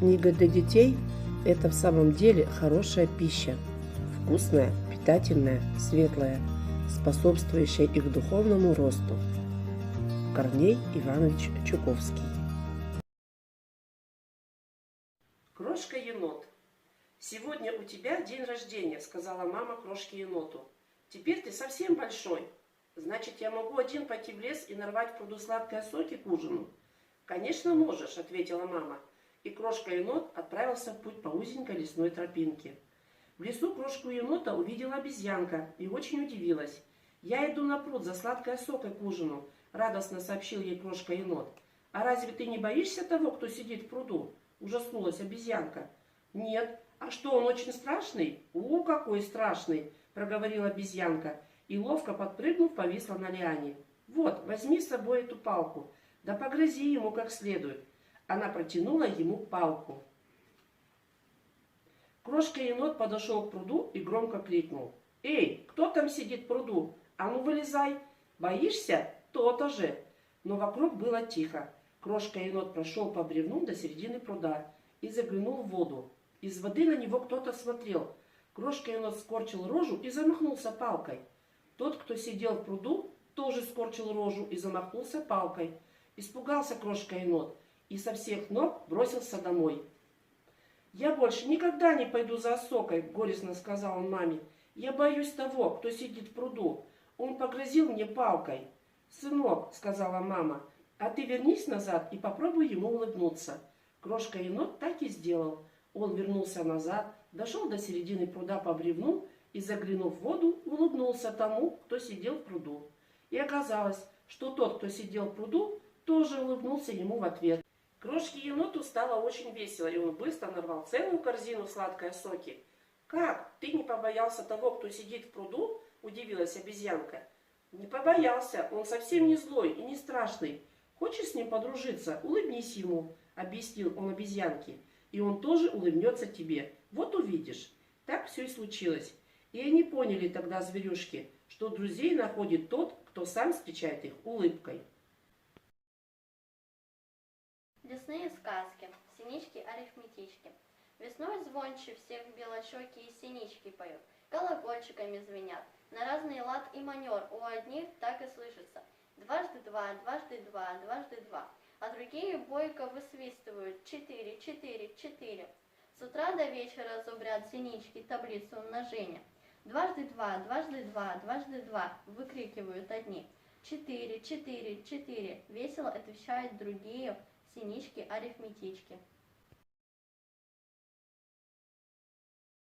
Книга для детей – это в самом деле хорошая пища, вкусная, питательная, светлая, способствующая их духовному росту. Корней Иванович Чуковский. Крошка-енот. «Сегодня у тебя день рождения», — сказала мама крошке-еноту. «Теперь ты совсем большой. Значит, я могу один пойти в лес и нарвать в пруду сладкие соки к ужину?» «Конечно можешь», — ответила мама. И крошка-енот отправился в путь по узенькой лесной тропинке. В лесу крошку-енота увидела обезьянка и очень удивилась. «Я иду на пруд за сладкой сокой к ужину», — радостно сообщил ей крошка-енот. «А разве ты не боишься того, кто сидит в пруду?» — ужаснулась обезьянка. «Нет. А что, он очень страшный?» Какой страшный!» — проговорила обезьянка и, ловко подпрыгнув, повисла на лиане. «Вот, возьми с собой эту палку, да погрози ему как следует». Она протянула ему палку. Крошка-енот подошел к пруду и громко крикнул: «Эй, кто там сидит в пруду? А ну вылезай! Боишься? То-то же!» Но вокруг было тихо. Крошка-енот прошел по бревну до середины пруда и заглянул в воду. Из воды на него кто-то смотрел. Крошка-енот скорчил рожу и замахнулся палкой. Тот, кто сидел в пруду, тоже скорчил рожу и замахнулся палкой. Испугался крошка-енот и со всех ног бросился домой. «Я больше никогда не пойду за осокой», — горестно сказал он маме. «Я боюсь того, кто сидит в пруду. Он погрозил мне палкой». «Сынок», — сказала мама, — «а ты вернись назад и попробуй ему улыбнуться». Крошка-енот так и сделал. Он вернулся назад, дошел до середины пруда по бревну и, заглянув в воду, улыбнулся тому, кто сидел в пруду. И оказалось, что тот, кто сидел в пруду, тоже улыбнулся ему в ответ. Крошке-еноту стало очень весело, и он быстро нарвал целую корзину сладкой соки. «Как? Ты не побоялся того, кто сидит в пруду?» – удивилась обезьянка. «Не побоялся, он совсем не злой и не страшный. Хочешь с ним подружиться? Улыбнись ему», – объяснил он обезьянке. «И он тоже улыбнется тебе. Вот увидишь». Так все и случилось. И они поняли тогда, зверюшки, что друзей находит тот, кто сам встречает их улыбкой. Лесные сказки, синички-арифметички. Весной звонче всех белощеки и синички поют, колокольчиками звенят. На разный лад и манер у одних так и слышится: дважды два, дважды два, дважды два. А другие бойко высвистывают: 4, 4, 4. С утра до вечера зубрят синички таблицу умножения. Дважды два, дважды два, дважды два, выкрикивают одни. 4, 4, 4, весело отвечают другие синички-арифметички.